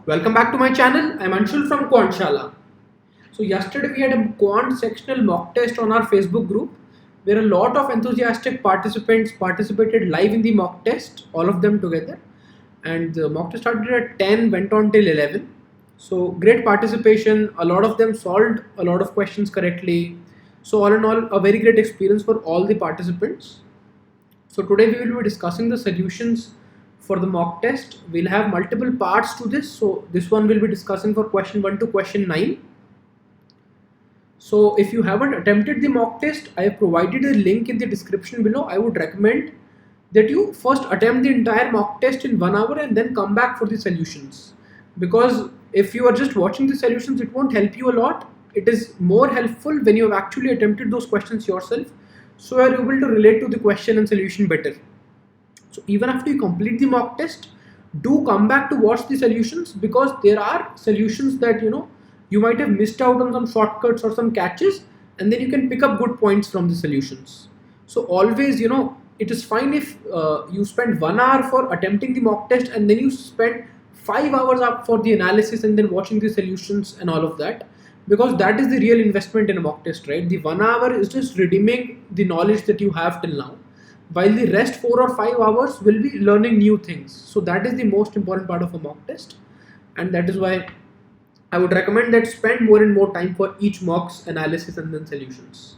Welcome back to my channel. I'm Anshul from Quantshala. So yesterday we had a quant sectional mock test on our Facebook group where a lot of enthusiastic participants participated live in the mock test, all of them together. And the mock test started at 10, went on till 11. So great participation. A lot of them solved a lot of questions correctly. So all in all, a very great experience for all the participants. So today we will be discussing the solutions for the mock test. We'll have multiple parts to this. So this one will be discussing for question 1 to question 9. So if you haven't attempted the mock test, I have provided a link in the description below. I would recommend that you first attempt the entire mock test in 1 hour and then come back for the solutions. Because if you are just watching the solutions, it won't help you a lot. It is more helpful when you have actually attempted those questions yourself, so you are able to relate to the question and solution better. So even after you complete the mock test, do come back to watch the solutions, because there are solutions that you might have missed out on some shortcuts or some catches, and then you can pick up good points from the solutions. So always, it is fine if you spend 1 hour for attempting the mock test and then you spend 5 hours up for the analysis and then watching the solutions and all of that, because that is the real investment in a mock test, right? The 1 hour is just redeeming the knowledge that you have till now, while the rest 4 or 5 hours will be learning new things. So that is the most important part of a mock test, and that is why I would recommend that spend more and more time for each mock's analysis and then solutions.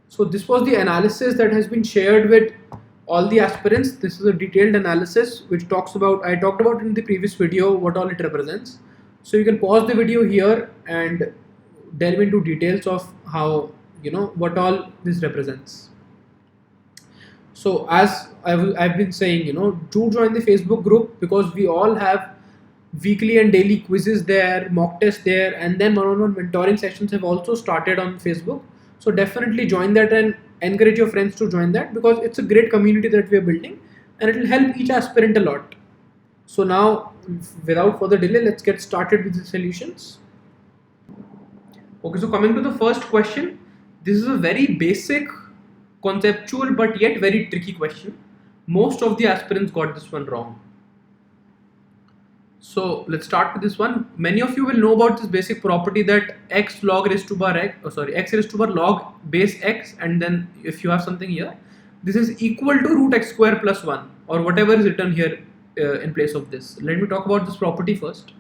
So this was the analysis that has been shared with all the aspirants. This is a detailed analysis which I talked about in the previous video what all it represents. So you can pause the video here and delve into details of how, what all this represents. So as I've been saying, do join the Facebook group, because we all have weekly and daily quizzes there, mock tests there, and then one-on-one mentoring sessions have also started on Facebook. So definitely join that and encourage your friends to join that, because it's a great community that we are building and it will help each aspirant a lot. So now, without further delay, let's get started with the solutions. Okay, so coming to the first question, this is a very basic, conceptual, but yet very tricky question. Most of the aspirants got this one wrong. So let's start with this one. Many of you will know about this basic property that x log raised to bar x, x raised to bar log base x, and then if you have something here, this is equal to root x square plus 1, or whatever is written here in place of this. Let me talk about this property first.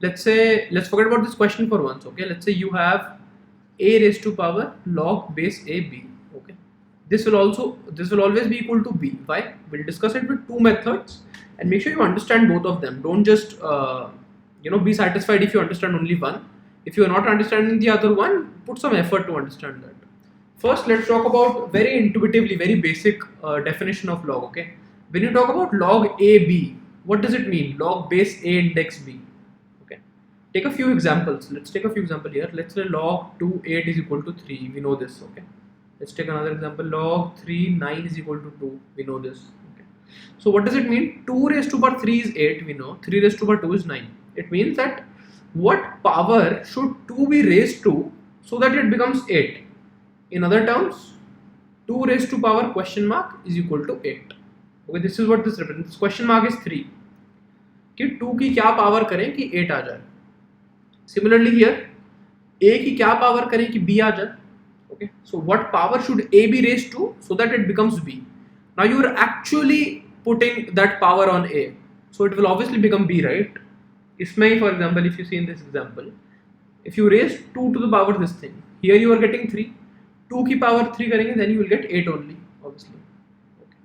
Let's forget about this question for once. Okay, let's say you have a raised to power log base ab. Okay, this will always be equal to b. Why? We'll discuss it with two methods, and make sure you understand both of them. Don't just be satisfied if you understand only one. If you are not understanding the other one, put some effort to understand that. First, let's talk about very intuitively, very basic definition of log. Okay, when you talk about log ab, what does it mean? Log base a index b. Okay, take a few examples. Let's take a few examples here. Let's say log 2 8 is equal to 3. We know this. Okay, let's take another example. Log 3 9 is equal to 2. We know this. So what does it mean? 2 raised to power 3 is 8, we know. 3 raised to power 2 is 9. It means that what power should 2 be raised to so that it becomes 8? In other terms, 2 raised to power question mark is equal to 8. Okay, this is what this represents. This question mark is 3. कि 2 की क्या power करें कि 8 आ जाए. Similarly here, a की क्या power करें कि b आ जाए. Okay, so what power should a be raised to so that it becomes b? Now you are actually putting that power on a, so it will obviously become b, right? Ismay, for example, if you see in this example, if you raise 2 to the power this thing, here you are getting 3, 2 की power 3 करेंगे, then you will get 8 only, obviously. Okay.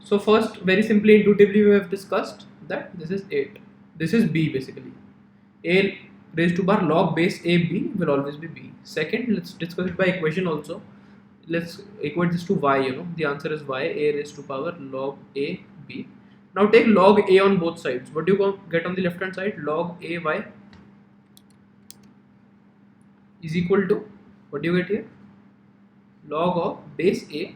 So first, very simply, intuitively, we have discussed that this is 8, this is b basically. A raised to bar log base a b will always be b. Second, let's discuss it by equation also. Let's equate this to y. The answer is y, a raised to power log a b. Now take log a on both sides. What do you get on the left hand side? Log a y is equal to, what do you get here? Log of base a,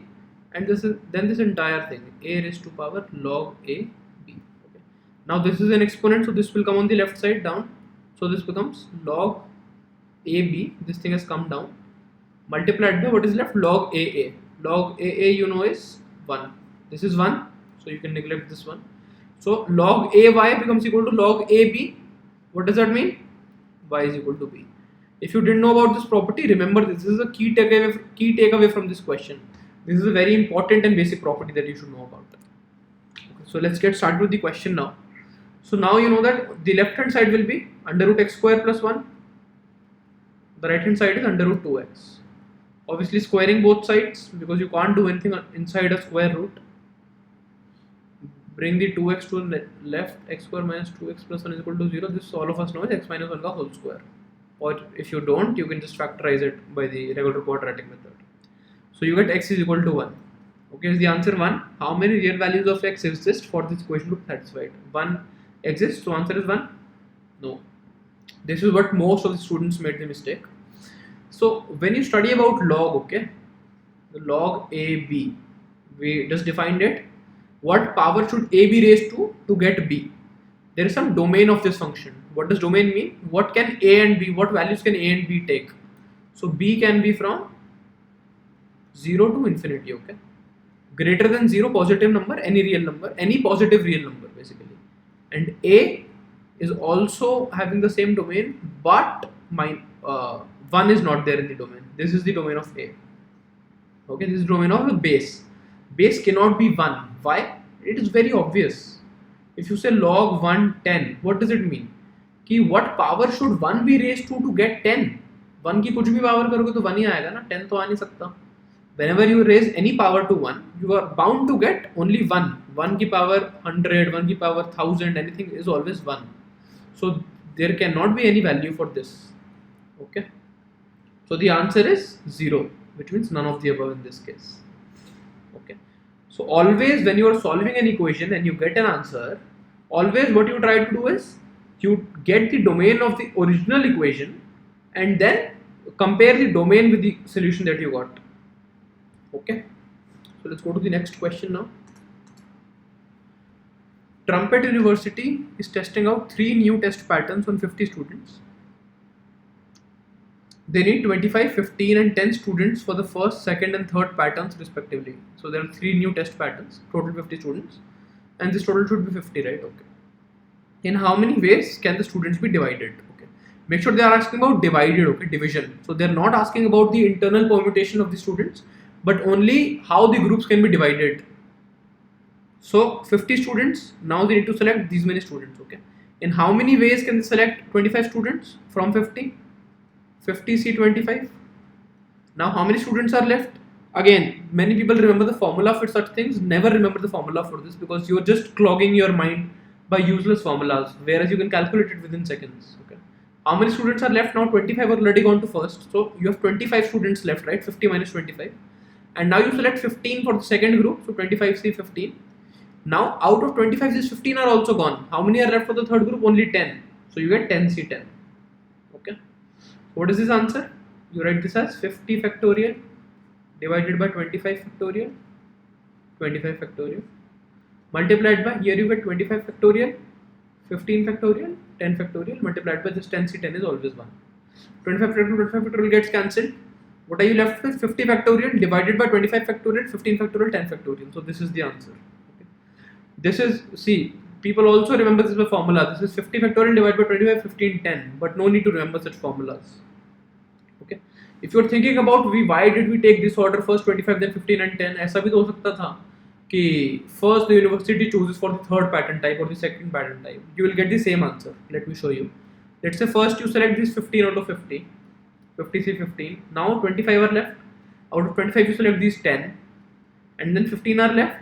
and then this entire thing, a raised to power log a b. Okay. Now this is an exponent, so this will come on the left side down. So this becomes log a b. This thing has come down, multiplied by what is left, log AA. Log AA is 1. This is 1, so you can neglect this one. So log AY becomes equal to log AB. What does that mean? Y is equal to B. If you didn't know about this property, remember this is a key takeaway from this question. This is a very important and basic property that you should know about. Okay, so let's get started with the question now. So now you know that the left hand side will be under root x square plus 1. The right hand side is under root 2x. Obviously squaring both sides because you can't do anything inside a square root. Bring the 2x to the left, x square minus 2x plus 1 is equal to 0. This all of us know is x minus 1 ka whole square. Or if you don't, you can just factorize it by the regular quadratic method. So you get x is equal to 1. Okay, is the answer 1? How many real values of x exist for this equation to be satisfied? 1 exists, so answer is 1? No. This is what most of the students made the mistake. So when you study about log, okay, the log AB, we just defined it. What power should A be raised to get B? There is some domain of this function. What does domain mean? What can A and B, what values can A and B take? So B can be from 0 to infinity, okay? Greater than 0 positive number, any real number, any positive real number basically. And A is also having the same domain, but 1 is not there in the domain. This is the domain of A. Okay, this is the domain of the base. Base cannot be 1. Why? It is very obvious. If you say log 1 10, what does it mean? कि what power should 1 be raised to get 10? 1 की कुछ भी power करोगे तो 1 ही आएगा ना, 10 तो आ नहीं सकता. Whenever you raise any power to 1, you are bound to get only 1. 1 की power 100, 1 की power 1000, anything is always 1. So there cannot be any value for this. Okay. So the answer is 0, which means none of the above in this case. Okay. So always when you are solving an equation and you get an answer, always what you try to do is you get the domain of the original equation and then compare the domain with the solution that you got. Okay. So let's go to the next question now. Trumpet University is testing out 3 new test patterns on 50 students. They need 25, 15 and 10 students for the first, second and third patterns respectively. So there are 3 new test patterns, total 50 students, and this total should be 50, right? Okay. In how many ways can the students be divided? Okay. Make sure they are asking about divided, okay, division. So they are not asking about the internal permutation of the students, but only how the groups can be divided. So 50 students, now they need to select these many students, okay. In how many ways can they select 25 students from 50? 50 C 25. Now how many students are left? Again, many people remember the formula for such things. Never remember the formula for this because you're just clogging your mind by useless formulas, whereas you can calculate it within seconds. Okay. How many students are left now? 25 are already gone to first. So you have 25 students left, right? 50 minus 25. And now you select 15 for the second group. So 25 C 15. Now out of 25, these 15 are also gone. How many are left for the third group? Only 10. So you get 10 C 10. Okay. What is this answer? You write this as 50 factorial divided by 25 factorial, 25 factorial, multiplied by, here you get 25 factorial, 15 factorial, 10 factorial, multiplied by this 10 C 10 is always 1. 25 factorial, 25 factorial gets cancelled. What are you left with? 50 factorial divided by 25 factorial, 15 factorial, 10 factorial. So this is the answer. Okay. This is, see, people also remember this by formula. This is 50 factorial divided by 25, 15, 10. But no need to remember such formulas. Okay. If you are thinking about why did we take this order first 25 then 15 and 10, ऐसा भी तो हो सकता था कि first the university chooses for the third pattern type or the second pattern type. You will get the same answer. Let me show you. Let's say first you select this 15 out of 50, 50 C 15. Now 25 are left. Out of 25 you select these 10, and then 15 are left.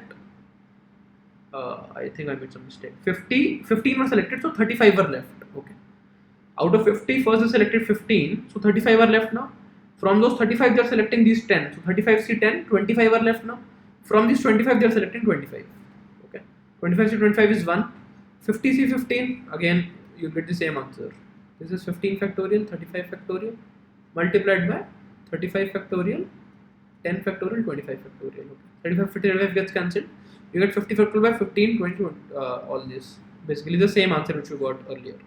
I think I made some mistake. 15 were selected, so 35 are left. Okay. Out of 50, first they selected 15, so 35 are left now. From those 35, they are selecting these 10. So 35 C 10, 25 are left now. From these 25, they are selecting 25. Okay. 25 C 25 is 1. 50 C 15, again you get the same answer. This is 15 factorial, 35 factorial, multiplied by 35 factorial, 10 factorial, 25 factorial. Okay. 35 factorial gets cancelled. You get 50 factorial by 15, 20, all this. Basically the same answer which you got earlier.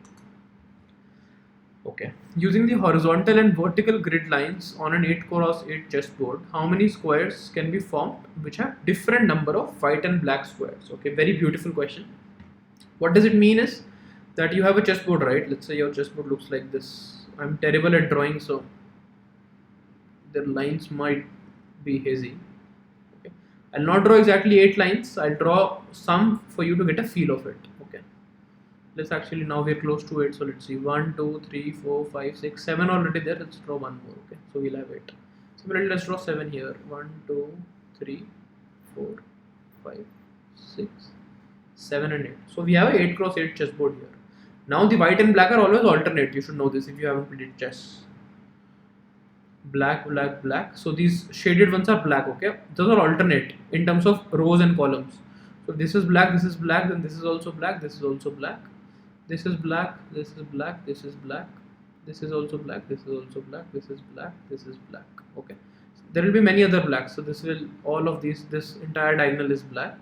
Okay. Using the horizontal and vertical grid lines on an 8x8 chessboard, how many squares can be formed which have different number of white and black squares? Okay, very beautiful question. What does it mean is, that you have a chessboard, right? Let's say your chessboard looks like this. I'm terrible at drawing, so the lines might be hazy. Okay, I'll not draw exactly 8 lines. I'll draw some for you to get a feel of it. Okay, let's actually, now we're close to 8, so let's see, 1 2 3 4 5 6 7 already there. Let's draw one more. Okay, so we'll have 8. Similarly, let's draw 7 here. 1 2 3 4 5 6 7 and 8. So we have a 8 cross 8 chessboard here. Now the white and black are always alternate. You should know this if you haven't played chess. Black, black, black. So these shaded ones are black. Okay, those are alternate in terms of rows and columns. So this is black, this is black, then this is also black, this is also black, this is black, this is black, this is black, this is also black, this is also black, this is black, this is black. Okay, so there will be many other blacks. So this will, all of these, this entire diagonal is black.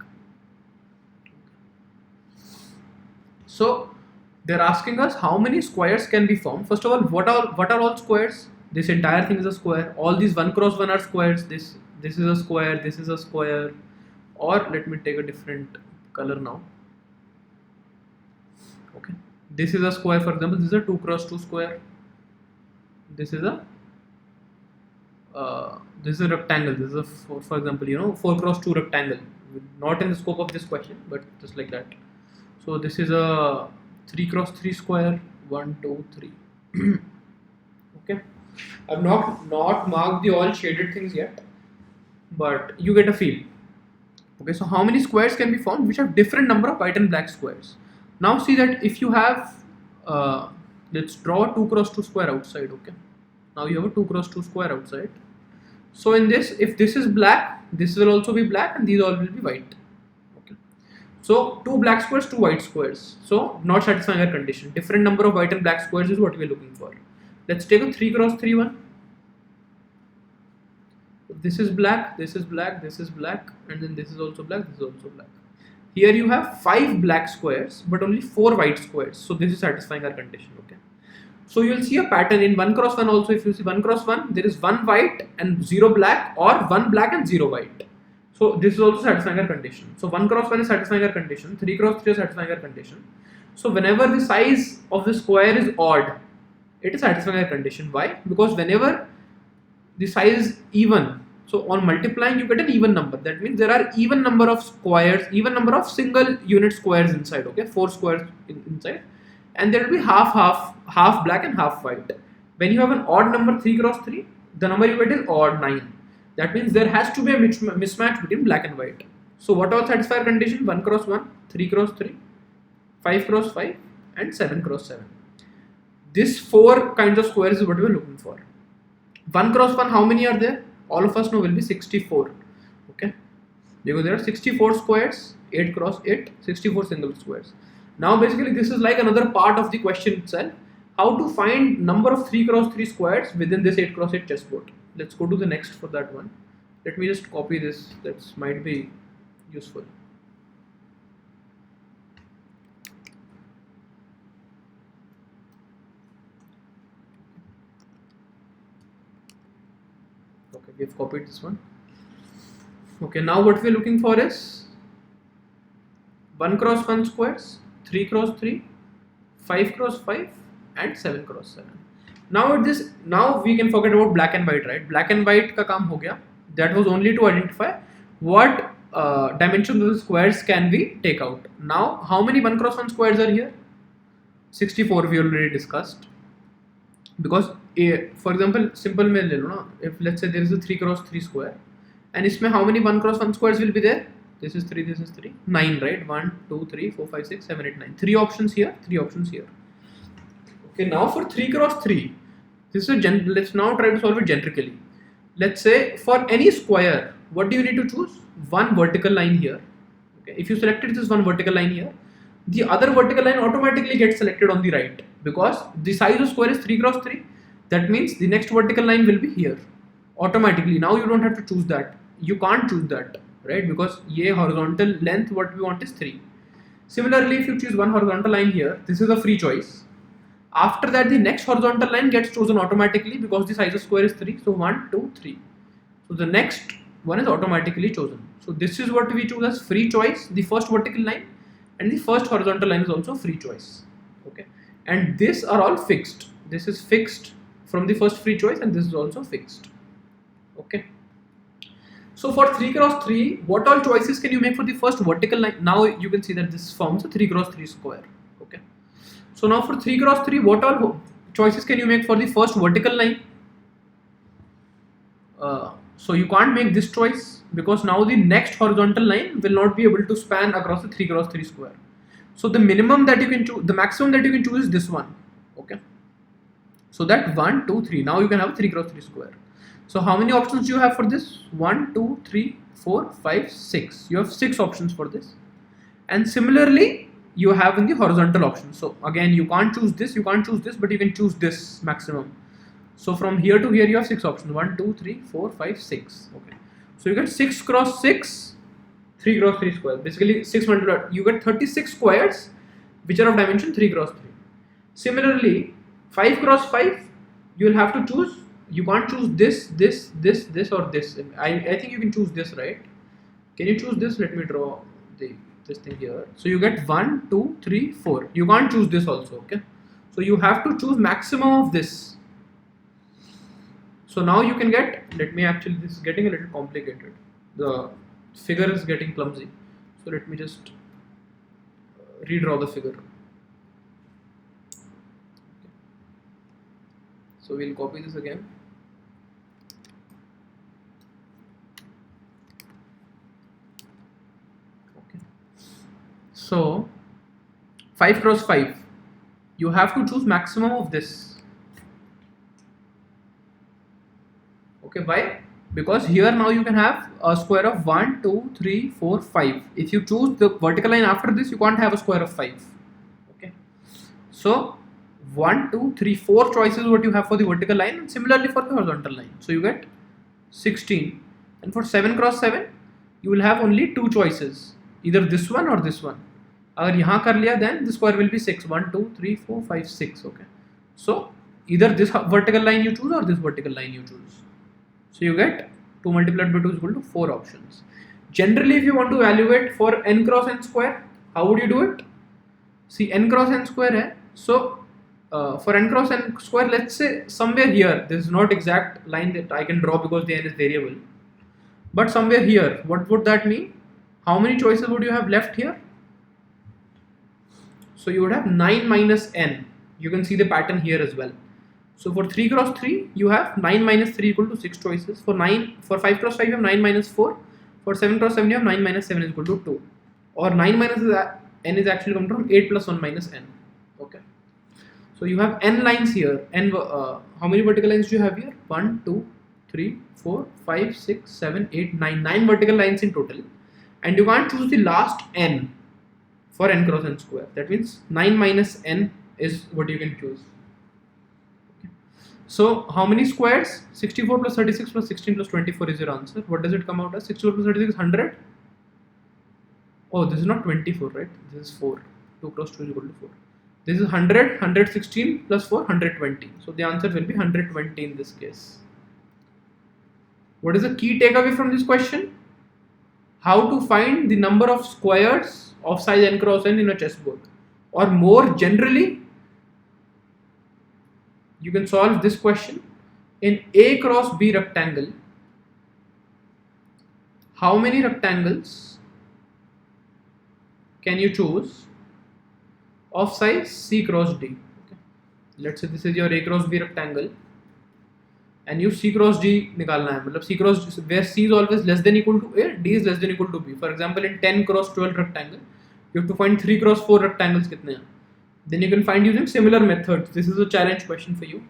So they're asking us how many squares can be formed. First of all, what are all squares? This entire thing is a square. All these 1 cross 1 are squares. This is a square, this is a square. Or let me take a different color now. Okay, this is a square, for example. This is a 2 cross 2 square. This is a rectangle. This is a, for example, 4 cross 2 rectangle. Not in the scope of this question, but just like that. So this is a 3 cross 3 square. 1 2 3. Okay, I've not marked the all shaded things yet, but you get a feel. Okay, so how many squares can be formed which have different number of white and black squares? Now see that if you have, let's draw a 2 cross 2 square outside. Okay, now you have a 2 cross 2 square outside. So in this, if this is black, this will also be black and these all will be white. Okay, so 2 black squares, 2 white squares. So not satisfying our condition. Different number of white and black squares is what we are looking for. Let's take a 3 cross 3 one. This is black, this is black, this is black, and then this is also black, this is also black. Here you have 5 black squares but only 4 white squares. So this is satisfying our condition. Okay, so you will see a pattern in 1 cross 1 also. If you see 1 cross 1, there is 1 white and 0 black, or 1 black and 0 white. So this is also satisfying our condition. So 1 cross 1 is satisfying our condition, 3 cross 3 is satisfying our condition. So whenever the size of the square is odd, it is satisfying our condition. Why? Because whenever the size is even, so on multiplying you get an even number. That means there are even number of squares, even number of single unit squares inside. Okay, 4 squares inside, and there will be half black and half white. When you have an odd number 3 cross 3, the number you get is odd 9. That means there has to be a mismatch between black and white. So what all satisfy our condition? 1 cross 1, 3 cross 3, 5 cross 5, and 7 cross 7. These 4 kinds of squares is what we are looking for. 1 cross 1, how many are there? All of us know will be 64. Okay, because there are 64 squares, 8 cross 8, 64 single squares. Now basically this is like another part of the question itself, how to find number of 3 cross 3 squares within this 8 cross 8 chessboard. Let's go to the next for that one. Let me just copy this, that might be useful. Okay, we've copied this one. Okay, now what we're looking for is 1 cross 1 squares, 3 cross 3, 5 cross 5, and 7 cross 7. Now we can forget about black and white, right? Black and white ka kaam ho gaya. That was only to identify what dimensions of the squares can we take out. Now how many 1 cross 1 squares are here? 64 we already discussed. Because for example, simple mein le lo na, if let's say there is a 3 cross 3 square, and isme how many 1 cross 1 squares will be there? This is 3, this is 3, 9, right? 1, 2, 3, 4, 5, 6, 7, 8, 9. 3 options here, 3 options here. Okay, now for 3 cross 3, this is let's now try to solve it generically. Let's say for any square, what do you need to choose? One vertical line here. Okay, if you selected this one vertical line here, the other vertical line automatically gets selected on the right, because the size of square is 3 cross 3. That means the next vertical line will be here automatically. Now you don't have to choose that. You can't choose that, right? Because ye horizontal length what we want is 3. Similarly, if you choose one horizontal line here, this is a free choice. After that, the next horizontal line gets chosen automatically because the size of square is 3. So 1, 2, 3. So the next one is automatically chosen. So this is what we choose as free choice, the first vertical line, and the first horizontal line is also free choice. and this are all fixed. This is fixed from the first free choice, and this is also fixed. Okay. So for 3 cross 3, what all choices can you make for the first vertical line? Now you can see that this forms a 3 cross 3 square. Okay. So now for 3 cross 3, what all choices can you make for the first vertical line? So you can't make this choice because now the next horizontal line will not be able to span across the 3 cross 3 square. So the minimum that you can choose, the maximum that you can choose is this one. Okay. So that 1, 2, 3. Now you can have 3 cross 3 square. So how many options do you have for this? 1, 2, 3, 4, 5, 6. You have 6 options for this. And similarly, you have in the horizontal option. So again, you can't choose this, but you can choose this maximum. So from here to here, you have 6 options. 1, 2, 3, 4, 5, 6. Okay. So you get 6 cross 6, 3 cross 3 square. Basically 6 multiplied. You get 36 squares which are of dimension 3 cross 3. Similarly, 5 cross 5, you will have to choose. You can't choose this or this. I think you can choose this, right? Can you choose this? Let me draw this thing here. So you get 1, 2, 3, 4. You can't choose this also. Okay. So you have to choose maximum of this. So now you can get, this is getting a little complicated. The figure is getting clumsy. So let me just redraw the figure. So we'll copy this again. Okay. So 5 cross 5, you have to choose maximum of this. Okay, why? Because here now you can have a square of 1, 2, 3, 4, 5. If you choose the vertical line after this, you can't have a square of 5. Okay. So 1, 2, 3, 4 choices what you have for the vertical line, and similarly for the horizontal line. So you get 16. And for 7 cross 7, you will have only 2 choices, either this one or this one. अगर यहाँ कर लिया, then the square will be 6. 1, 2, 3, 4, 5, 6. Okay. So either this vertical line you choose or this vertical line you choose. So you get 2 multiplied by 2 is equal to 4 options. Generally, if you want to evaluate for n cross n square, how would you do it? See, n cross n square hai. So for n cross n square, let's say somewhere here, this is not exact line that I can draw because the n is variable. But somewhere here, what would that mean? How many choices would you have left here? So you would have 9 minus n. You can see the pattern here as well. So for 3 cross 3, you have 9 minus 3 equal to 6 choices. For 5 cross 5, you have 9 minus 4. For 7 cross 7, you have 9 minus 7 is equal to 2. Or 9 minus n is actually come from 8 plus 1 minus n. Okay. So you have n lines here. How many vertical lines do you have here? 1, 2, 3, 4, 5, 6, 7, 8, 9. 9 vertical lines in total. And you can't choose the last n for n cross n square. That means 9 minus n is what you can choose. So how many squares? 64 plus 36 plus 16 plus 24 is your answer. What does it come out as? 64 plus 36 is 100. Oh, this is not 24, right? This is 4. 2 cross 2 is equal to 4. This is 100, 116 plus 4, 120. So the answer will be 120 in this case. What is the key takeaway from this question? How to find the number of squares of size n cross n in a chessboard. Or more generally, you can solve this question in A cross B rectangle. How many rectangles can you choose of size C cross D? Okay. Let's say this is your A cross B rectangle and you C cross D निकालना है. मतलब C cross where C is always less than equal to A, D is less than equal to B. For example, in 10 cross 12 rectangle, you have to find 3 cross 4 rectangles कितने हैं. Then you can find using similar methods. This is a challenge question for you.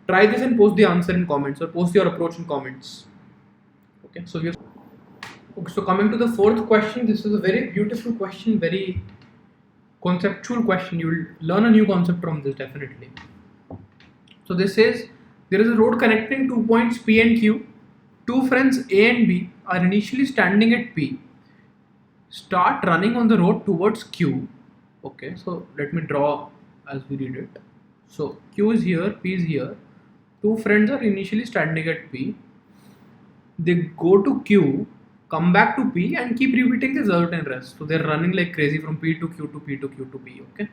Try this and post the answer in comments or post your approach in comments. Okay, so coming to the fourth question, this is a very beautiful question, very conceptual question. You will learn a new concept from this definitely. So this says there is a road connecting 2 points P and Q. Two friends A and B are initially standing at P. Start running on the road towards Q. Okay, so let me draw as we read it. So Q is here, P is here. Two friends are initially standing at P. They go to Q, come back to P and keep repeating this result and rest. So they're running like crazy from P to Q to P to Q to P, okay?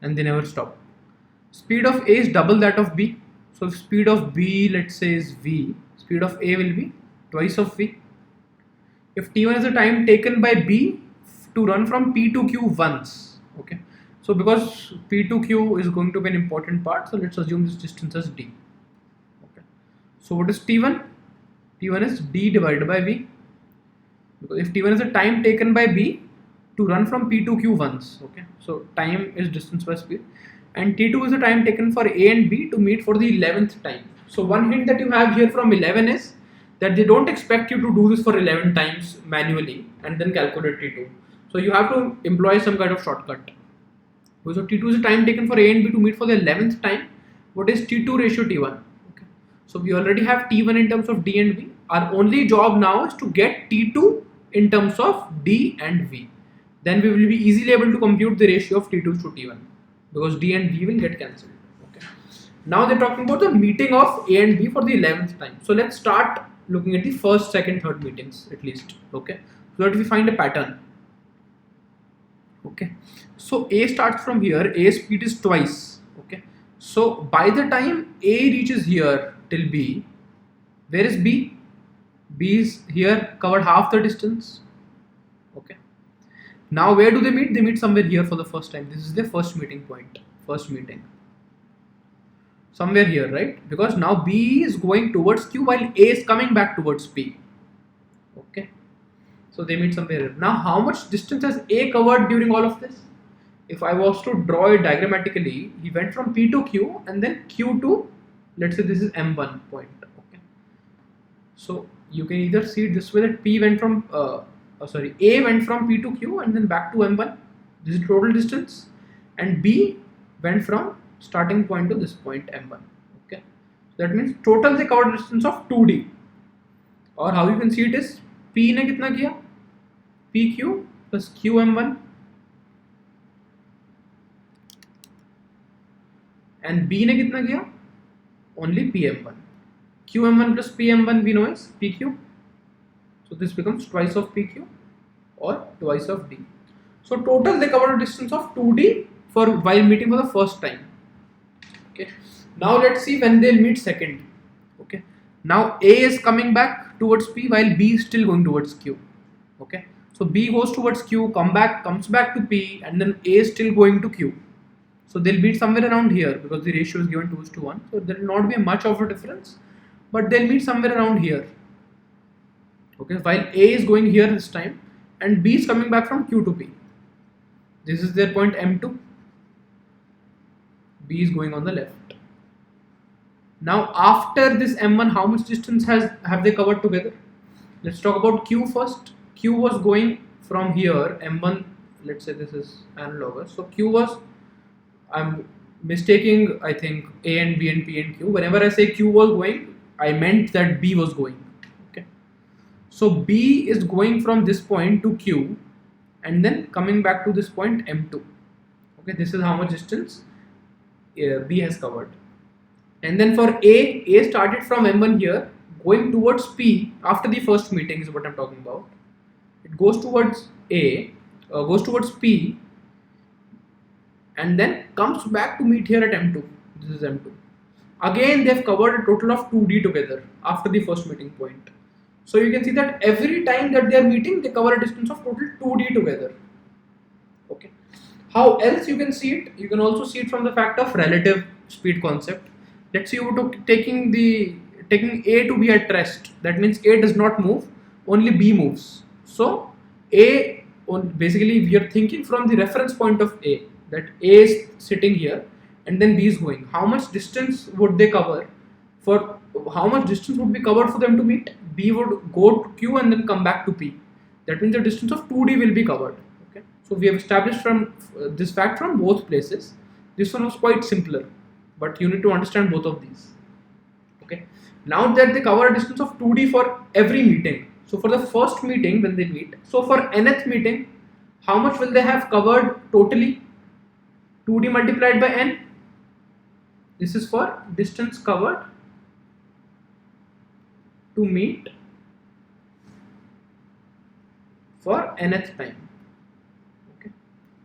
And they never stop. speed of A is double that of B. So if speed of B, let's say, is V, speed of A will be twice of V. If T1 is the time taken by B to run from P to Q once, okay. So because P to Q is going to be an important part, so let's assume this distance as D. Okay. So what is T1? T1 is D divided by V. Because if T1 is the time taken by B to run from P to Q once, okay. So time is distance by speed, and T2 is the time taken for A and B to meet for the 11th time. So one hint that you have here from 11 is that they don't expect you to do this for 11 times manually and then calculate T2. So you have to employ some kind of shortcut. So T2 is the time taken for A and B to meet for the 11th time. What is T2 ratio T1? Okay. So we already have T1 in terms of D and V. Our only job now is to get T2 in terms of D and V. Then we will be easily able to compute the ratio of T2 to T1 because D and V will get cancelled. Okay. Now they're talking about the meeting of A and B for the 11th time. So let's start looking at the first, second, third meetings at least. Okay. So that we find a pattern. Okay. So A starts from here. A speed is twice. Okay. So by the time A reaches here till B, where is B? B is here, covered half the distance. Okay. Now where do they meet? They meet somewhere here for the first time. This is their first meeting point. First meeting. Somewhere here, right? Because now B is going towards Q while A is coming back towards P. Okay. So they meet somewhere here. Now how much distance has A covered during all of this? If I was to draw it diagrammatically, he went from P to Q and then Q to, let's say this is M1 point. Okay. So you can either see it this way that A went from P to Q and then back to M1. This is total distance, and B went from starting point to this point M1. Okay, so that means total they covered distance of 2D. Or how you can see it is P ने कितना किया? PQ plus QM1 and B ने कितना किया? Only PM1. QM1 plus PM1 we know is PQ. So this becomes twice of PQ or twice of D. So total they covered a distance of 2D for while meeting for the first time. Okay. Now let's see when they'll meet second. Okay. Now A is coming back towards P while B is still going towards Q. Okay. So B goes towards Q, comes back to P, and then A is still going to Q. So they'll meet somewhere around here because the ratio is given 2:1. So there will not be much of a difference, but they'll meet somewhere around here. Okay, while A is going here this time and B is coming back from Q to P. This is their point M2. B is going on the left. Now after this M1, how much distance have they covered together? Let's talk about Q first. Q was going from here, M1, let's say this is analogous. So Q was, I'm mistaking, I think, A and B and P and Q. Whenever I say Q was going, I meant that B was going. Okay. So B is going from this point to Q and then coming back to this point M2. Okay, this is how much distance B has covered. And then for A started from M1 here, going towards P after the first meeting is what I'm talking about. It goes towards goes towards P, and then comes back to meet here at M2. This is M2. Again, they've covered a total of 2D together after the first meeting point. So you can see that every time that they are meeting, they cover a distance of total 2D together. Okay. How else you can see it? You can also see it from the fact of relative speed concept. Let's say you were taking A to be at rest. That means A does not move, only B moves. So basically we are thinking from the reference point of A, that A is sitting here and then B is going. How much distance would they cover? For how much distance would be covered for them to meet? B would go to Q and then come back to P. That means the distance of 2D will be covered. Okay. So we have established from this fact from both places. This one was quite simpler, but you need to understand both of these. Okay. Now that they cover a distance of 2D for every meeting. So for the first meeting when they meet, so for nth meeting, how much will they have covered totally? 2D multiplied by n. This is for distance covered to meet for nth time. Okay,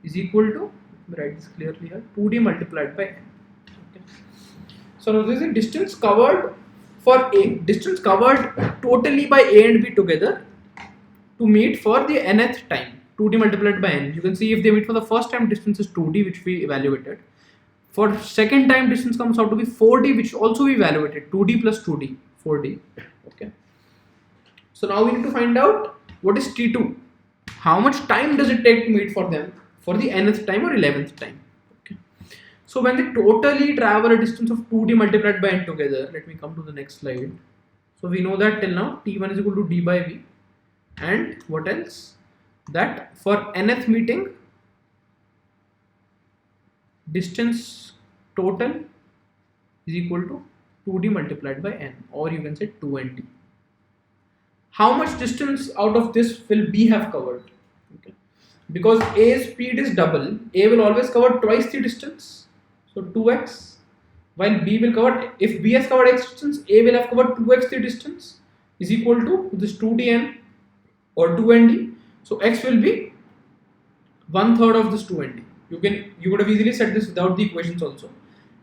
is equal to, let me write this clearly here, 2D multiplied by n. So now this is the distance covered for A, distance covered totally by A and B together to meet for the nth time, 2D multiplied by n. You can see if they meet for the first time, distance is 2D, which we evaluated. For second time, distance comes out to be 4D, which also we evaluated, 2D plus 2D, 4D. Okay. So now we need to find out what is T2. How much time does it take to meet for them for the nth time or 11th time? Okay. So when they totally travel a distance of 2D multiplied by n together, let me come to the next slide. So we know that till now T1 is equal to D by V. And what else? That for nth meeting, distance total is equal to 2D multiplied by n, or you can say 2nd. How much distance out of this will B have covered? Okay. Because A's speed is double, A will always cover twice the distance, so 2x, while B will cover, if B has covered x distance, A will have covered 2x the distance, is equal to this 2dn or 2nd. So x will be 1/3 of this 2nd. You could have easily said this without the equations also.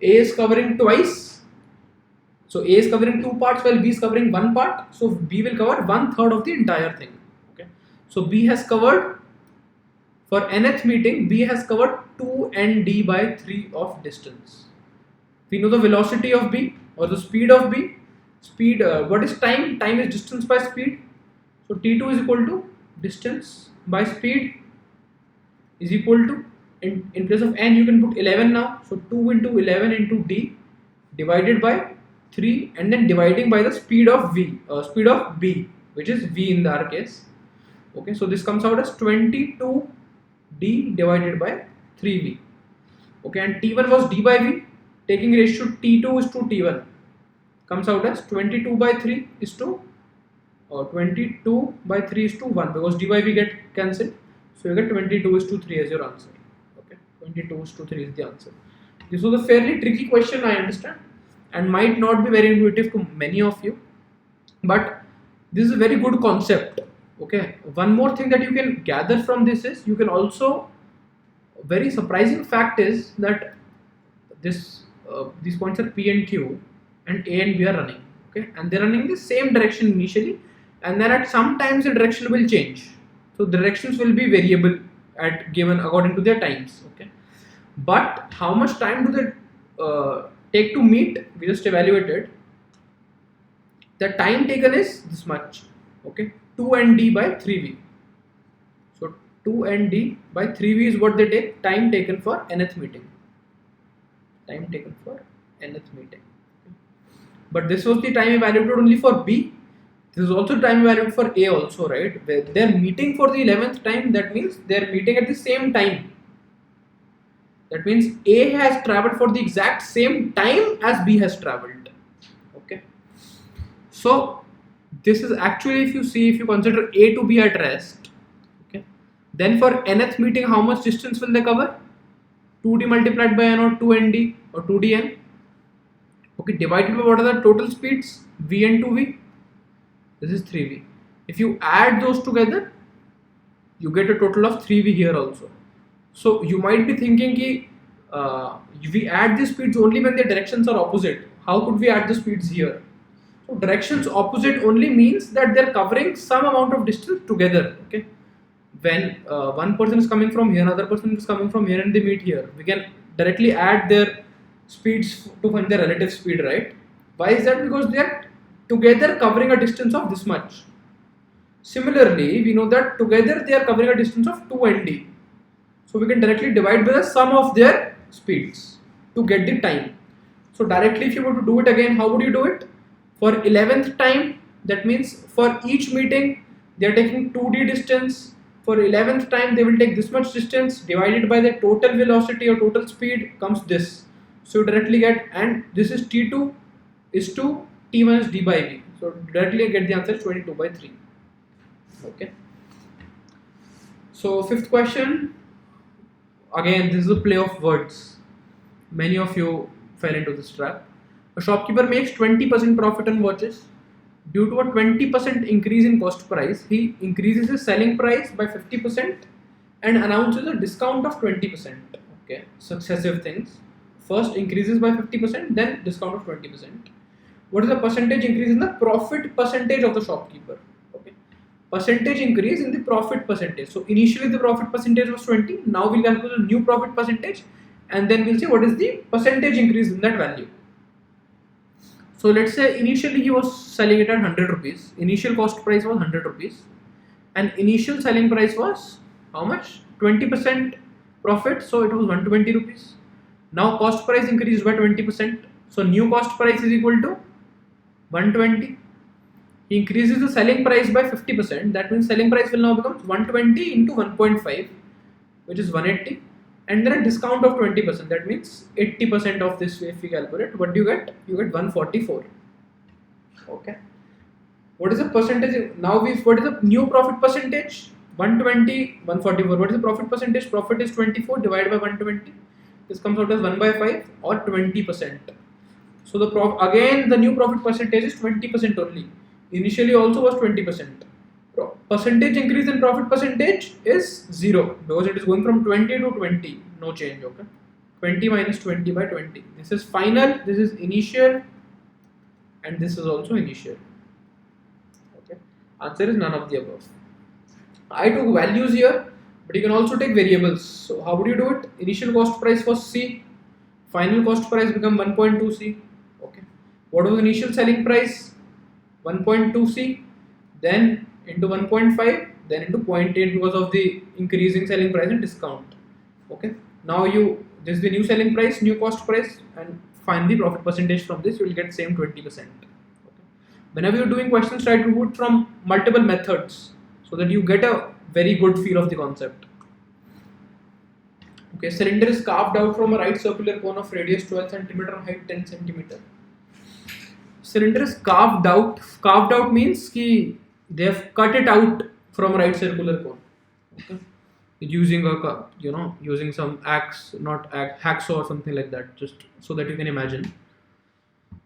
A is covering twice, so A is covering 2 parts while B is covering 1 part. So B will cover 1/3 of the entire thing. Okay. So B has covered, for nth meeting, B has covered 2nd by 3 of distance. We know the velocity of B or the speed of B. Speed, what is time? Time is distance by speed. So T2 is equal to distance by speed is equal to, in place of n you can put 11 now. So 2 into 11 into D divided by 3 and then dividing by the speed of speed of B, which is V in our case. Okay, so this comes out as 22D divided by 3V. Okay, and T1 was D by V, taking ratio T2 is to T1, comes out as 22 by 3 is to 22 by 3 is to 1, because D by V get cancelled. So you get 22 is to 3 as your answer. Okay, 22 is to 3 is the answer. This was a fairly tricky question, I understand, and might not be very intuitive to many of you, but this is a very good concept. Okay, one more thing that you can gather from this is, you can also, very surprising fact is that this these points are P and Q and A and B are running. Okay, and they're running the same direction initially, and then at some times the direction will change. So directions will be variable at given according to their times. Okay, but how much time do they take to meet? We just evaluated. The time taken is this much. Okay, 2nd by 3v. So 2nd by 3v is what they take, time taken for nth meeting. Time taken for nth meeting. But this was the time evaluated only for B. This is also time evaluated for A also, right? They're meeting for the 11th time. That means they're meeting at the same time. That means A has traveled for the exact same time as B has traveled. Okay. So this is actually, if you consider A to be at rest, okay, then for nth meeting, how much distance will they cover? 2D multiplied by n or 2nd or 2dn. Okay, divided by what are the total speeds? V and 2v. This is 3v. If you add those together, you get a total of 3v here also. So you might be thinking ki, we add the speeds only when the directions are opposite. How could we add the speeds here? So directions opposite only means that they're covering some amount of distance together. Okay, when one person is coming from here, another person is coming from here, and they meet here, we can directly add their speeds to find their relative speed, right? Why is that? Because they are together covering a distance of this much. Similarly, we know that together they are covering a distance of 2nd. So we can directly divide by the sum of their speeds to get the time. So directly, if you were to do it again, how would you do it? For 11th time, that means for each meeting they are taking 2d distance. For 11th time, they will take this much distance divided by the total velocity or total speed comes this. So you directly get, and this is T2 is to T1 is D by V. So directly get the answer 22 by 3. Okay. So fifth question. Again, this is a play of words. Many of you fell into this trap. A shopkeeper makes 20% profit on watches. Due to a 20% increase in cost price, he increases his selling price by 50% and announces a discount of 20%. Okay, successive things. first increases by 50%, then discount of 20%. What is the percentage increase in the profit percentage of the shopkeeper? Okay, percentage increase in the profit percentage. So initially the profit percentage was 20. Now we'll calculate the new profit percentage, and then we'll see what is the percentage increase in that value. So let's say initially he was selling it at 100 rupees. Initial cost price was 100 rupees, and initial selling price was how much? 20% profit. So it was 120 rupees. Now cost price increased by 20%. So new cost price is equal to 120. He increases the selling price by 50%. That means selling price will now become 120 into 1.5, which is 180. And then a discount of 20%. That means 80% of this if we calculate. What do you get? You get 144. Okay. What is the percentage? Now what is the new profit percentage? 120, 144. What is the profit percentage? Profit is 24 divided by 120. This comes out as 1 by 5 or 20%. So again the new profit percentage is 20% only. Initially also was 20%. Percentage increase in profit percentage is 0 because it is going from 20 to 20. No change. Okay. 20 minus 20 by 20. This is final. This is initial, and this is also initial. Okay. Answer is none of the above. I took values here, but you can also take variables. So how would you do it? Initial cost price was C. Final cost price become 1.2 C. Okay. What was initial selling price? 1.2 C. Then into 1.5, then into 0.8 because of the increasing selling price and discount. Okay. Now this is the new selling price, new cost price, and find the profit percentage from this. You will get same 20%. Okay. Whenever you're doing questions, try to do it from multiple methods so that you get a very good feel of the concept. Okay, cylinder is carved out from a right circular cone of radius 12 cm and height 10 cm. Cylinder is carved out. Carved out means they have cut it out from a right circular cone. Okay. Using using some axe, not hacksaw or something like that, just so that you can imagine.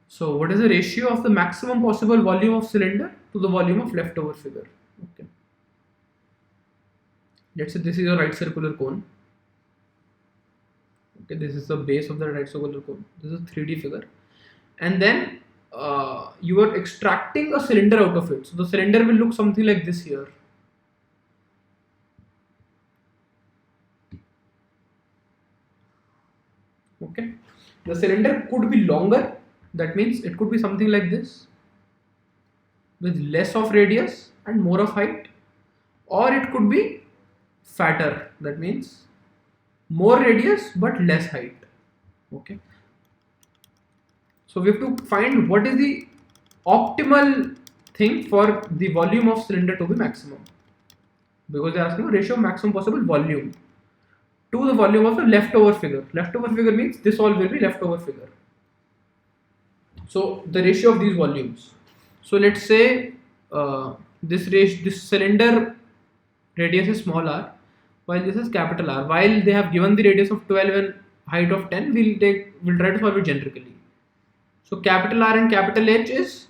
So what is the ratio of the maximum possible volume of cylinder to the volume of leftover figure? Okay. Let's say this is a right circular cone. Okay, this is the base of the right circular cone. This is a 3D figure, and then you are extracting a cylinder out of it. So the cylinder will look something like this here. Okay, the cylinder could be longer. That means it could be something like this, with less of radius and more of height, or it could be fatter. That means more radius but less height. Okay. So we have to find what is the optimal thing for the volume of cylinder to be maximum, because they are asking a ratio of maximum possible volume to the volume of the leftover figure. Leftover figure means this all will be leftover figure. So the ratio of these volumes. So let's say this cylinder radius is small r, while this is capital R. While they have given the radius of 12 and height of 10, we'll try to solve it generically. So capital R and capital H is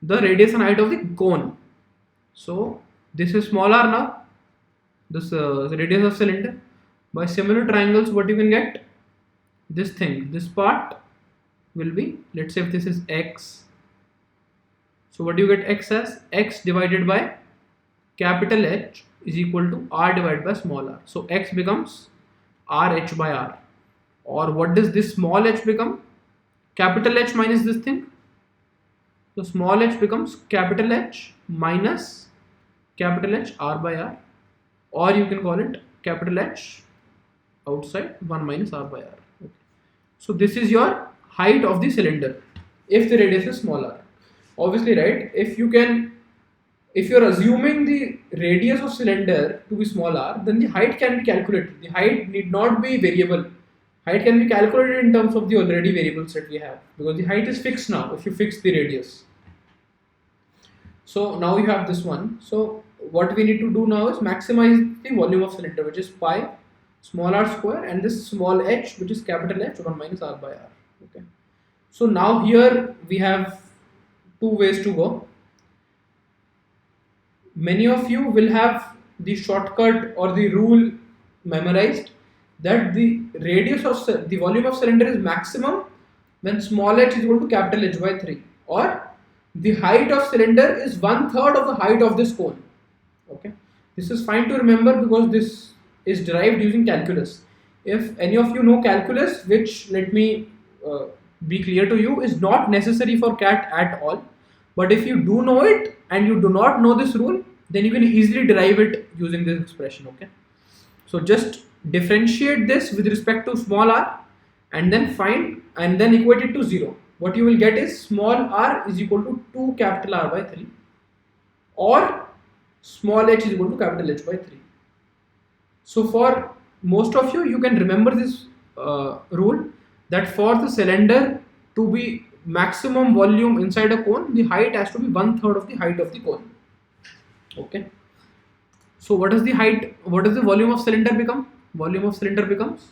the radius and height of the cone. So this is small r now. This the radius of cylinder. By similar triangles, what you can get? This thing. This part will be, let's say if this is x. So what do you get x as? X divided by capital H is equal to r divided by small r. So x becomes RH by r. Or what does this small h become? Capital H minus this thing. So small h becomes capital H minus capital H r by r. Or you can call it capital H outside 1 minus r by r. Okay. So this is your height of the cylinder if the radius is smaller. Obviously, right, if you're assuming the radius of cylinder to be smaller, then the height can be calculated. The height need not be variable. Height can be calculated in terms of the already variables that we have, because the height is fixed now if you fix the radius. So now you have this one. So what we need to do now is maximize the volume of cylinder, which is pi small r square, and this small h, which is capital H 1 minus r by r. Okay. So now here we have two ways to go. Many of you will have the shortcut or the rule memorized, that the radius of the volume of cylinder is maximum when small h is equal to capital H by 3, or the height of cylinder is 1/3 of the height of this cone. Okay, this is fine to remember because this is derived using calculus. If any of you know calculus, which let me be clear to you, is not necessary for CAT at all, but if you do know it and you do not know this rule, then you can easily derive it using this expression. Okay, so just differentiate this with respect to small r and then find and then equate it to 0. What you will get is small r is equal to 2 capital R by 3, or small h is equal to capital H by 3. So for most of you, you can remember this rule that for the cylinder to be maximum volume inside a cone, the height has to be 1/3 of the height of the cone. Okay. So what is the height? What does the volume of cylinder become? Volume of cylinder becomes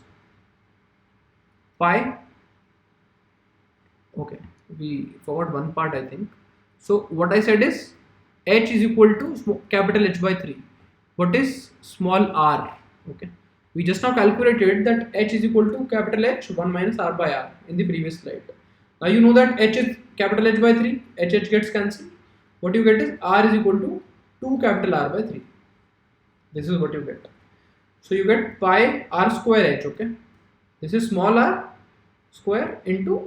pi. Okay, we forgot one part, I think. So what I said is h is equal to capital H by 3. What is small r? Okay, we just now calculated that h is equal to capital H 1 minus r by r in the previous slide. Now you know that h is capital H by 3, h gets cancelled. What you get is r is equal to 2 capital R by 3. This is what you get. So you get pi r square h. Okay, this is small r square into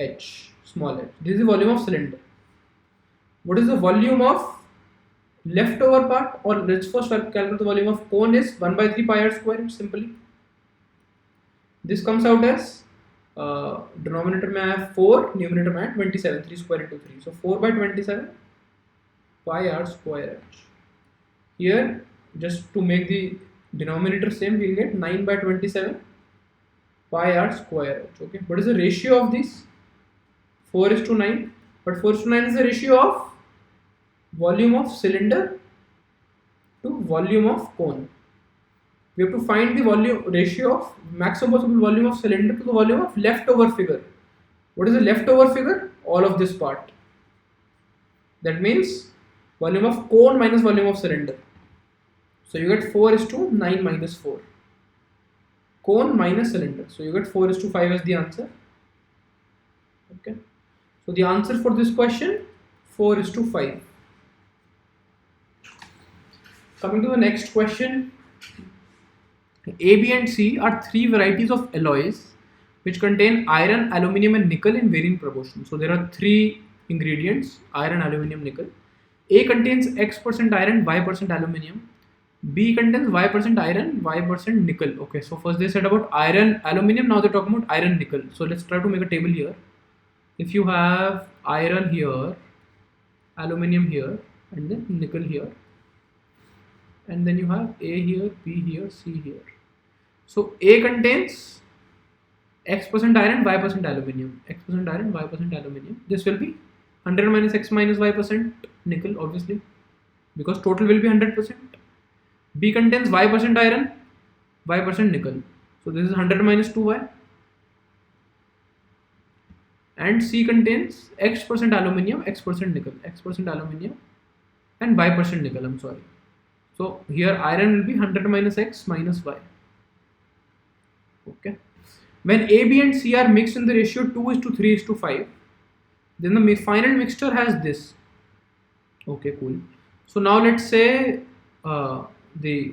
h, small h. This is the volume of cylinder. What is the volume of leftover part? Or let's first calculate the volume of cone is 1 by 3 pi r square. Simply this comes out as denominator may I have 4, numerator may I have 27, 3 square into 3. So 4 by 27 pi r square h. Here, just to make the denominator same, we'll get 9 by 27 pi r square h. Okay, what is the ratio of these? 4:9, but 4:9 is the ratio of volume of cylinder to volume of cone. We have to find the volume ratio of maximum possible volume of cylinder to the volume of leftover figure. What is the leftover figure? All of this part. That means volume of cone minus volume of cylinder. So you get 4:9 minus 4. Cone minus cylinder. So you get 4:5 as the answer. Okay. So the answer for this question, 4:5. Coming to the next question. A, B and C are three varieties of alloys which contain iron, aluminium and nickel in varying proportions. So there are three ingredients: iron, aluminium, nickel. A contains X% iron, Y% aluminium. B contains Y% iron, Y% nickel. Okay, so first they said about iron, aluminium, now they're talking about iron, nickel. So let's try to make a table here. If you have iron here, aluminium here, and then nickel here, and then you have A here, B here, C here. So A contains X% iron, Y% aluminium. X% iron, Y% aluminium. This will be 100 minus X minus Y% nickel, obviously, because total will be 100%. B contains Y% iron, Y% nickel. So this is 100 minus 2Y. And C contains X% aluminium, X% nickel, X% aluminium and Y% nickel, I'm sorry. So here iron will be 100 minus X minus Y. Okay. When A, B and C are mixed in the ratio 2:3:5, then the final mixture has this. Okay, cool. So now let's say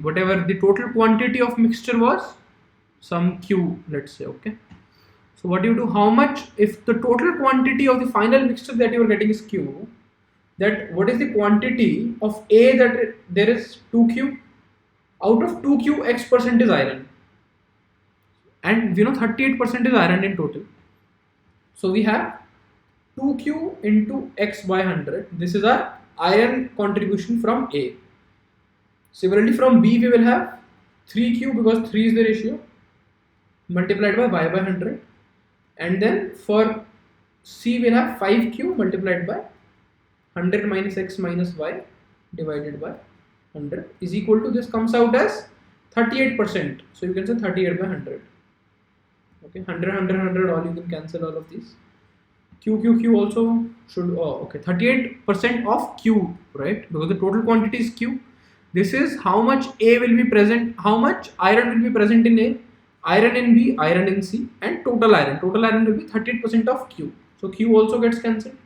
whatever the total quantity of mixture was, some Q, let's say. Okay. So what do you do? How much, if the total quantity of the final mixture that you are getting is Q, that what is the quantity of A, that there is 2Q, out of 2Q X% is iron, and we know 38% is iron in total. So we have 2Q into X by 100. This is our iron contribution from A. Similarly from B we will have 3Q, because 3 is the ratio, multiplied by Y by 100. And then for C we'll have 5Q multiplied by 100 minus X minus Y divided by 100 is equal to, this comes out as 38%. So you can say 38 by 100. Okay, 100, 100, 100, all you can cancel all of these. Q also should, okay, 38% of Q, right? Because the total quantity is Q. This is how much A will be present, how much iron will be present in A. iron in B, iron in C, and total iron. Total iron will be 38% of Q. So Q also gets cancelled.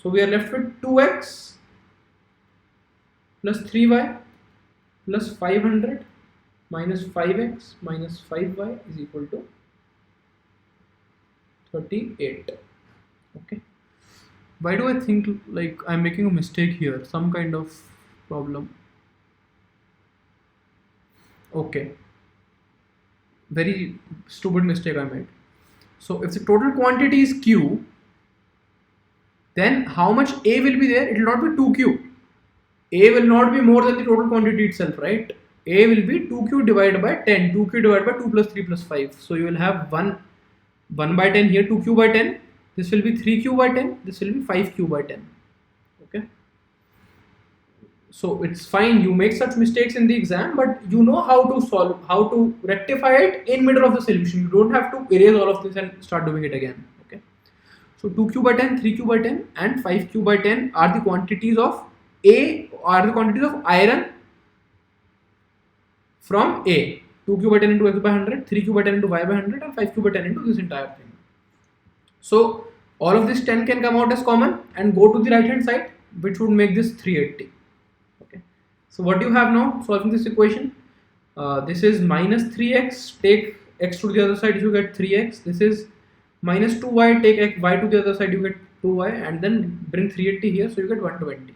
So we are left with 2x plus 3y plus 500 minus 5x minus 5y is equal to 38. Okay. Why do I think like I'm making a mistake here? Some kind of problem. Okay. Very stupid mistake I made. So if the total quantity is Q, then how much A will be there? It will not be 2Q. A will not be more than the total quantity itself, right? A will be 2Q divided by 10. 2Q divided by 2 plus 3 plus 5. So you will have 1 by 10 here, 2Q by 10. This will be 3Q by 10. This will be 5Q by 10. Okay. So it's fine, you make such mistakes in the exam, but you know how to solve, how to rectify it in middle of the solution. You don't have to erase all of this and start doing it again. Okay. So 2Q by 10, 3Q by 10 and 5Q by 10 are the quantities of A, are the quantities of iron from A. 2Q by 10 into X by 100, 3Q by 10 into Y by 100 and 5Q by 10 into this entire thing. So all of this 10 can come out as common and go to the right hand side, which would make this 380. So what do you have now solving this equation? This is minus 3x, take x to the other side, you get 3x. This is minus 2y, take y to the other side, you get 2y, and then bring 380 here, so you get 120.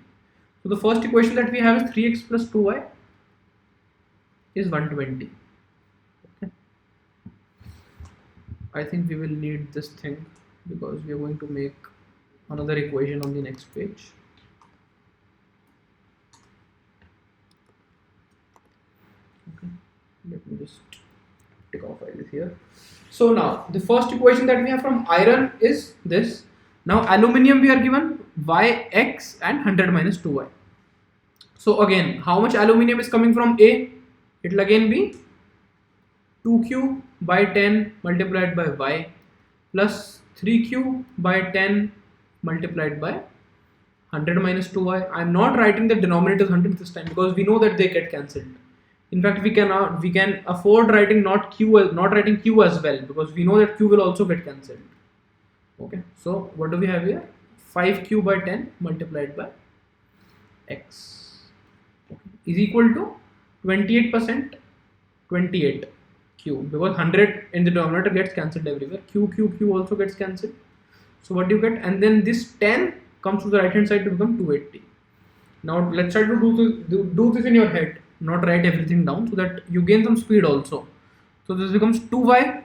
So the first equation that we have is 3x plus 2y is 120. Okay. I think we will need this thing because we are going to make another equation on the next page. Let me just take off this here. So now the first equation that we have from iron is this. Now aluminium we are given yx and 100 minus 2y. So again, how much aluminium is coming from A? It will again be 2q by 10 multiplied by y plus 3q by 10 multiplied by 100 minus 2y. I am not writing the denominator 100 this time because we know that they get cancelled. In fact, we can afford writing not writing q as well, because we know that q will also get cancelled. Okay, so what do we have here? 5q by 10 multiplied by x, okay, is equal to 28%, 28 q, because 100 in the denominator gets cancelled everywhere. Q also gets cancelled. So what do you get? And then this 10 comes to the right hand side to become 280. Now let's try to do this in your head, not write everything down, so that you gain some speed also. So this becomes 2y.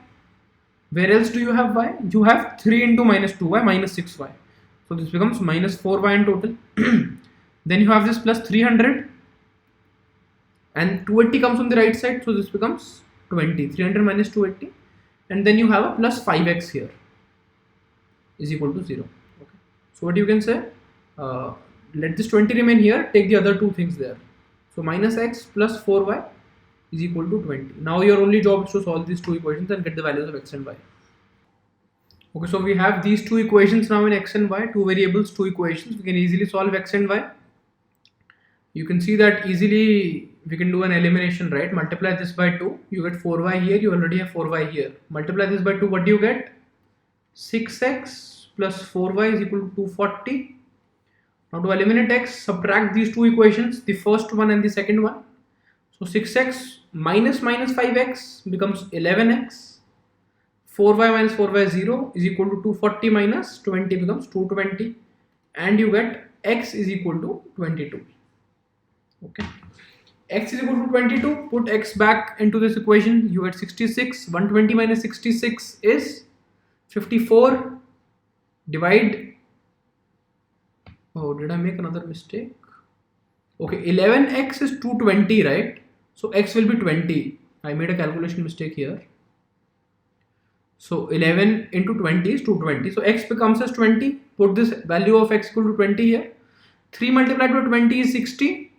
Where else do you have y? You have 3 into minus 2y minus 6y. So this becomes minus 4y in total. Then you have this plus 300 and 280 comes on the right side, so this becomes 20. 300 minus 280, and then you have a plus 5x here is equal to 0. Okay. So what you can say, let this 20 remain here, take the other two things there. So minus x plus 4y is equal to 20. Now your only job is to solve these two equations and get the values of x and y. Okay, so we have these two equations now in x and y, two variables, two equations. We can easily solve x and y. You can see that easily we can do an elimination, right? Multiply this by 2, you get 4y here, you already have 4y here. Multiply this by 2, what do you get? 6x plus 4y is equal to 240. Now to eliminate x, subtract these two equations, the first one and the second one. So 6x minus 5x becomes 11x. 4y minus 4y 0 is equal to 240 minus 20 becomes 220. And you get x is equal to 22. Okay. X is equal to 22. Put x back into this equation. You get 66. 120 minus 66 is 54. Divide. Oh, did I make another mistake? Okay, 11x is 220, right? So x will be 20. I made a calculation mistake here. So 11 into 20 is 220. So x becomes as 20. Put this value of x equal to 20 here. 3 multiplied by 20 is 60.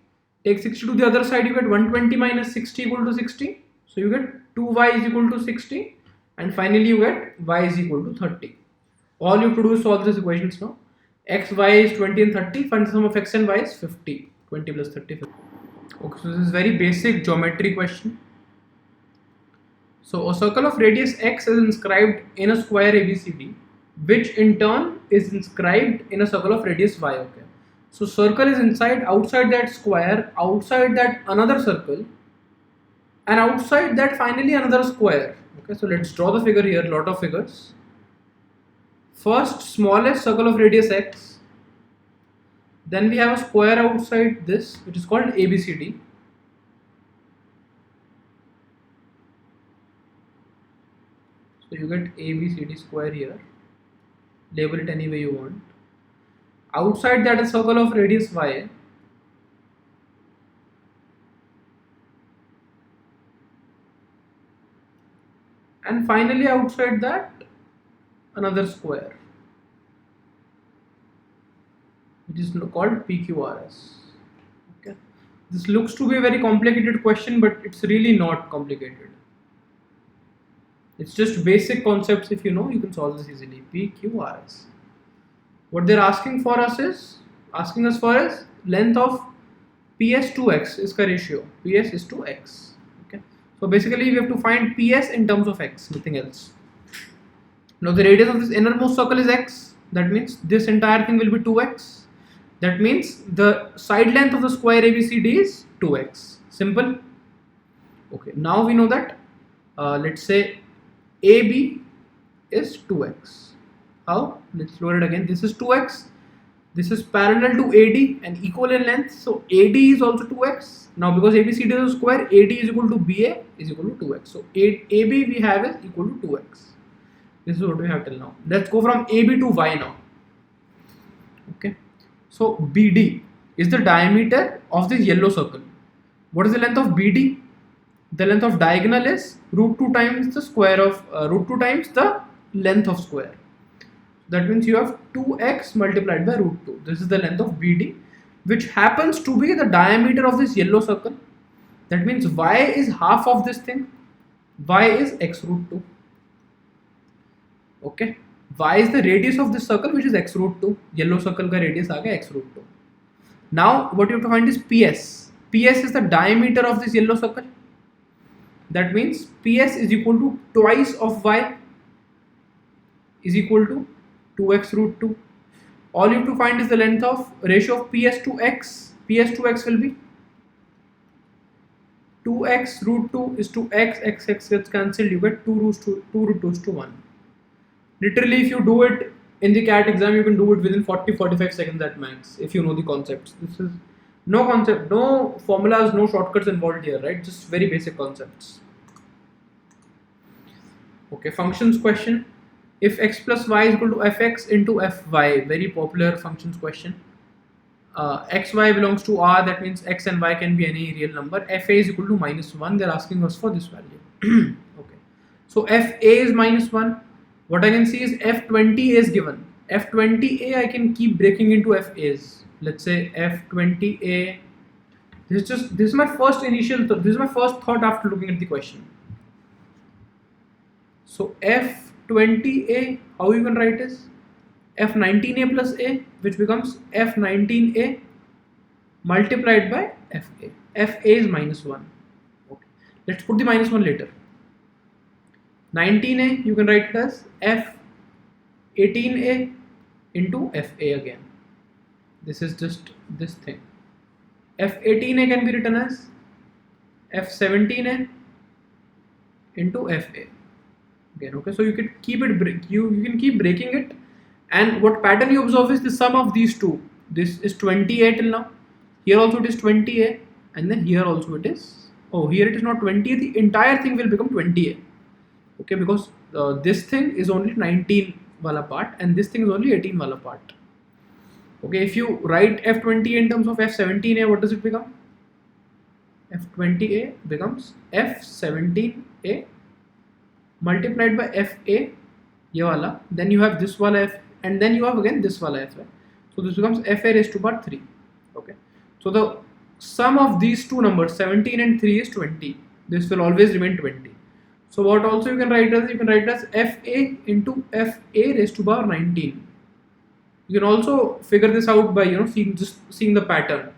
Take 60 to the other side, you get 120 minus 60 equal to 60. So you get 2y is equal to 60. And finally you get y is equal to 30. All you have to do is solve these equations now. X, y is 20 and 30. Find the sum of x and y is 50. 20 plus 30, 50. Okay, so this is very basic geometry question. So a circle of radius x is inscribed in a square ABCD, which in turn is inscribed in a circle of radius y. Okay. So circle is outside that square, outside that another circle, and outside that finally another square. Okay. So let's draw the figure here. Lot of figures. First, smallest circle of radius x. Then we have a square outside this, which is called ABCD. So you get ABCD square here. Label it any way you want. Outside that, a circle of radius y. And finally, outside that, another square, which is called PQRS. Okay. This looks to be a very complicated question, but it's really not complicated. It's just basic concepts. If you know, you can solve this easily. PQRS. What they're asking us for is length of PS to X is the ratio. PS is to X. Okay. So basically, we have to find PS in terms of X, nothing else. Now the radius of this innermost circle is X. That means this entire thing will be 2X. That means the side length of the square ABCD is 2X. Simple. Okay. Now we know that. Let's say AB is 2X. How? Let's load it again. This is 2X. This is parallel to AD and equal in length. So AD is also 2X. Now because ABCD is a square, AD is equal to BA is equal to 2X. So AB we have is equal to 2X. This is what we have till now. Let's go from AB to Y now. Okay. So BD is the diameter of this yellow circle. What is the length of BD? The length of diagonal is root 2 times the square of root 2 times the length of square. That means you have 2x multiplied by root 2. This is the length of BD, which happens to be the diameter of this yellow circle. That means y is half of this thing. Y is x root 2. Okay. Y is the radius of this circle, which is x root 2. Yellow circle ka radius aa gaya x root 2. Now what you have to find is PS. PS is the diameter of this yellow circle. That means PS is equal to twice of y is equal to 2x root 2. All you have to find is the length of ratio of PS to x. PS to x will be 2x root 2 is to x gets cancelled. You get 2 root 2 is to 1. Literally, if you do it in the CAT exam, you can do it within 40-45 seconds at max if you know the concepts. This is no concept, no formulas, no shortcuts involved here, right? Just very basic concepts. Okay, functions question. If x plus y is equal to fx into fy, very popular functions question. Xy belongs to R, that means x and y can be any real number. Fa is equal to -1. They're asking us for this value. Okay, so fa is -1. What I can see is f20a is given. F20a I can keep breaking into FAs. Let's say F20a. This is my first thought after looking at the question. So F20a, how you can write is F19a plus a, which becomes F19a multiplied by FA. FA is -1. Okay. Let's put the -1 later. 19a you can write it as F18a into FA again. This is just this thing. F18a can be written as F17a into FA again. Okay, so you can keep it you can keep breaking it, and what pattern you observe is the sum of these two. This is 20a till now. Here also it is 20a, and then here also it is. Oh, here it is not 20a. The entire thing will become 20a. Okay, because this thing is only 19 wala part and this thing is only 18 wala part. Okay, if you write F20a in terms of F17a, what does it become? F20a becomes F17a multiplied by FA, ye wala, then you have this wala F, and then you have again this wala F. So this becomes FA raised to power 3. Okay, so the sum of these two numbers 17 and 3 is 20. This will always remain 20. So what also you can write as FA into FA raised to power 19. You can also figure this out by seeing the pattern.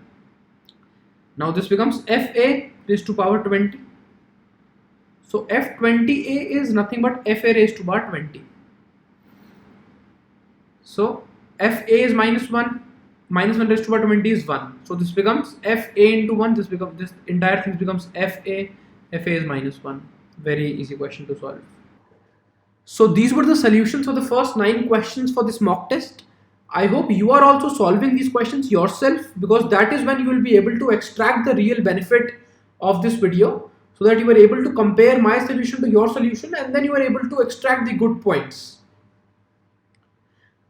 Now this becomes FA raised to power 20. So F20A is nothing but FA raised to power 20. So FA is minus 1 raised to power 20 is 1. So this becomes FA into 1. This entire thing becomes FA. FA is minus 1. Very easy question to solve. So these were the solutions for the first 9 questions for this mock test. I hope you are also solving these questions yourself, because that is when you will be able to extract the real benefit of this video, so that you are able to compare my solution to your solution and then you are able to extract the good points.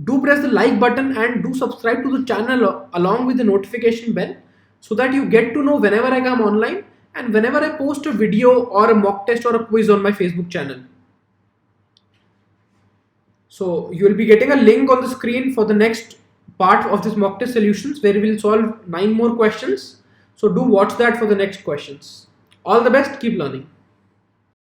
Do press the like button and do subscribe to the channel along with the notification bell, so that you get to know whenever I come online and whenever I post a video or a mock test or a quiz on my Facebook channel. So you will be getting a link on the screen for the next part of this mock test solutions, where we will solve 9 more questions. So do watch that for the next questions. All the best, keep learning.